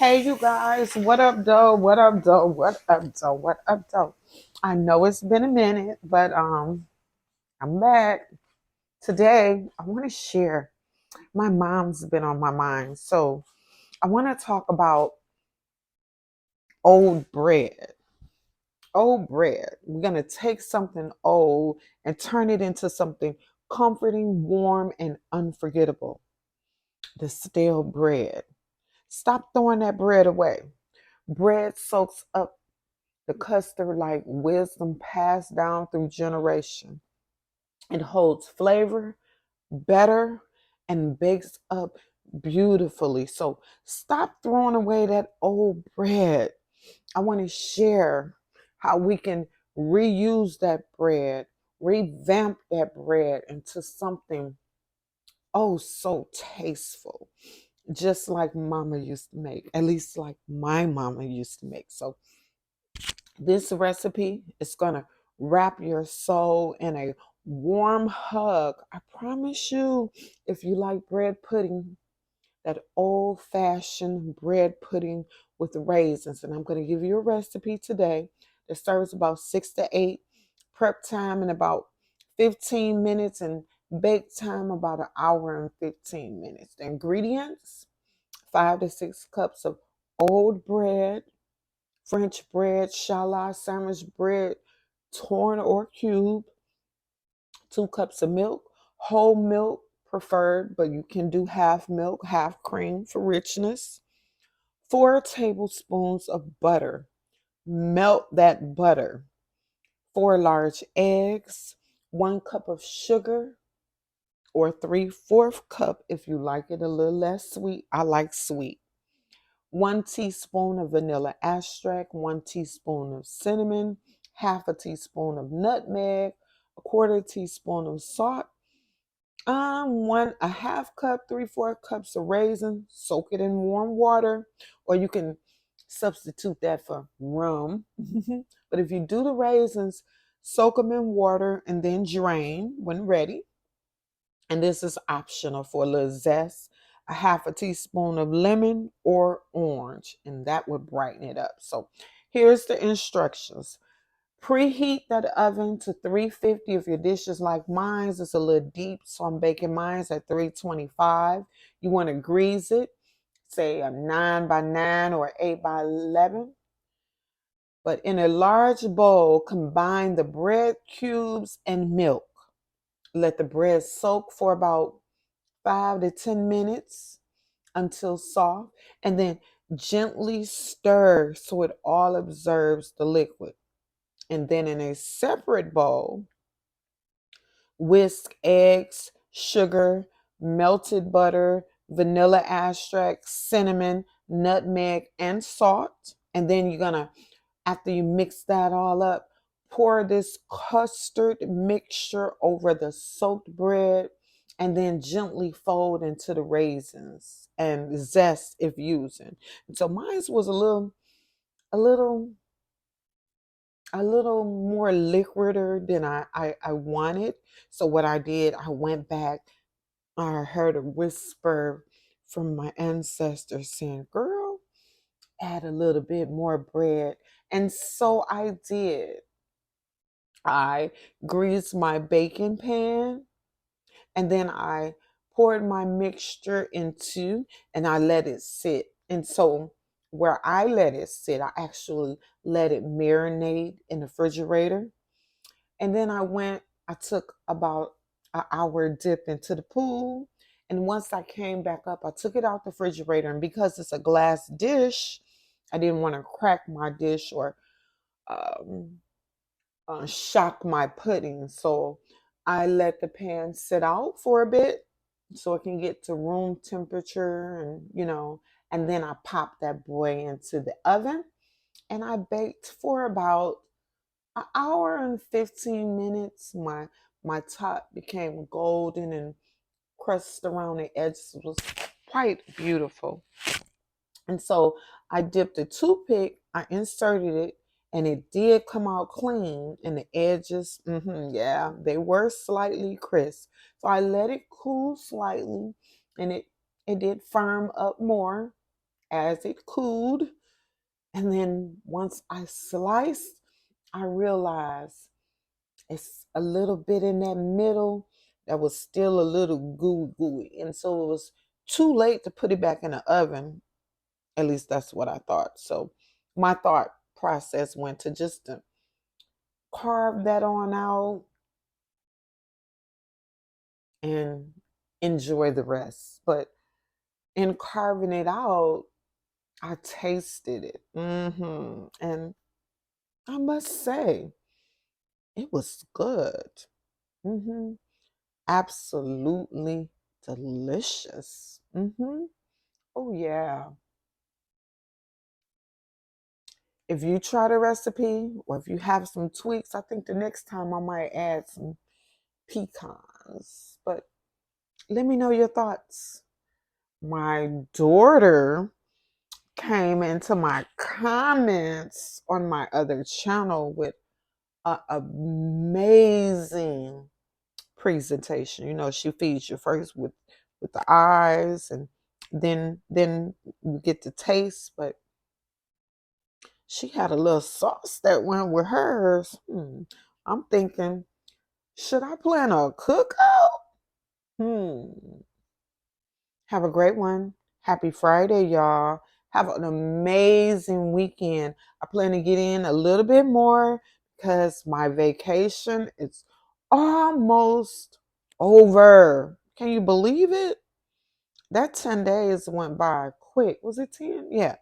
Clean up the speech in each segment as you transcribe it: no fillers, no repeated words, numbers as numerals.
Hey, you guys, what up, though? What up, though? What up, though? What up, though? I know it's been a minute, but I'm back. Today, I want to share. My mom's been on my mind, so I want to talk about old bread. Old bread. We're gonna take something old and turn it into something comforting, warm, and unforgettable. The stale bread. Stop throwing that bread away. Bread soaks up the custard like wisdom passed down through generation. It holds flavor better and bakes up beautifully. So stop throwing away that old bread. I want to share how we can reuse that bread, revamp that bread into something oh so tasteful, just like mama used to make, at least like my mama used to make. So this recipe is going to wrap your soul in a warm hug. I promise you, if you like bread pudding, that old fashioned bread pudding with raisins. And I'm going to give you a recipe today that serves about 6 to 8, prep time in about 15 minutes, and bake time about an hour and 15 minutes. The ingredients: 5 to 6 cups of old bread, French bread, challah sandwich bread, torn or cubed, 2 cups of milk, whole milk preferred, but you can do half milk, half cream for richness, 4 tablespoons of butter. Melt that butter, 4 large eggs, 1 cup of sugar, or 3/4 cup if you like it a little less sweet. I like sweet. 1 teaspoon of vanilla extract, 1 teaspoon of cinnamon, half a teaspoon of nutmeg, a 1/4 teaspoon of salt, one a half cup, 3/4 cups of raisins. Soak it in warm water, or you can substitute that for rum. But if you do the raisins, soak them in water and then drain when ready. And this is optional for a little zest. A half a teaspoon of lemon or orange, and that would brighten it up. So here's the instructions. Preheat that oven to 350. If your dish is like mine, it's a little deep, so I'm baking mine at 325. You want to grease it, say a 9 by 9 or 8 by 11. But in a large bowl, combine the bread cubes and milk. Let the bread soak for about 5 to 10 minutes until soft, and then gently stir so it all absorbs the liquid. And then in a separate bowl, whisk eggs, sugar, melted butter, vanilla extract, cinnamon, nutmeg, and salt. And then you're going to, after you mix that all up, pour this custard mixture over the soaked bread and then gently fold into the raisins and zest if using. And so mine was a little a little more liquider than I wanted. So what I did, I went back. I heard a whisper from my ancestors saying, "Girl, add a little bit more bread." And so I did. I greased my baking pan, and then I poured my mixture into, and I let it sit. And so where I let it sit, I actually let it marinate in the refrigerator. And then I took about an hour dip into the pool. And once I came back up, I took it out the refrigerator. And because it's a glass dish, I didn't want to crack my dish or um, shock my pudding. So I let the pan sit out for a bit so it can get to room temperature, and then I popped that boy into the oven and I baked for about an hour and 15 minutes. My top became golden and crust around the edges was quite beautiful. And so I dipped a toothpick, I inserted it, and it did come out clean. And the edges, yeah, they were slightly crisp. So I let it cool slightly, and it did firm up more as it cooled. And then once I sliced, I realized it's a little bit in that middle that was still a little gooey. And so it was too late to put it back in the oven. At least that's what I thought. So my thought process went to just to carve that on out and enjoy the rest. But in carving it out, I tasted it. And I must say, it was good. hmm Absolutely delicious. Oh, yeah. If you try the recipe or if you have some tweaks, I think the next time I might add some pecans. But let me know your thoughts. My daughter came into my comments on my other channel with an amazing presentation. You know, she feeds you first with the eyes, and then you get to taste. But she had a little sauce that went with hers. I'm thinking, should I plan a cookout? Have a great one. Happy Friday, y'all. Have an amazing weekend. I plan to get in a little bit more because my vacation is almost over. Can you believe it? That 10 days went by quick. Was it 10? Yeah.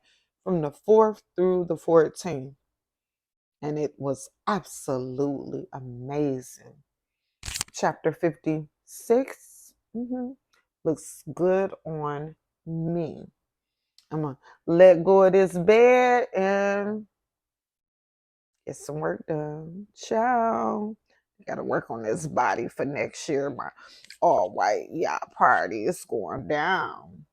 From the 4th through the 14th. And it was absolutely amazing. Chapter 56 looks good on me. I'm going to let go of this bed and get some work done. Ciao. Got to work on this body for next year. My all white yacht party is going down.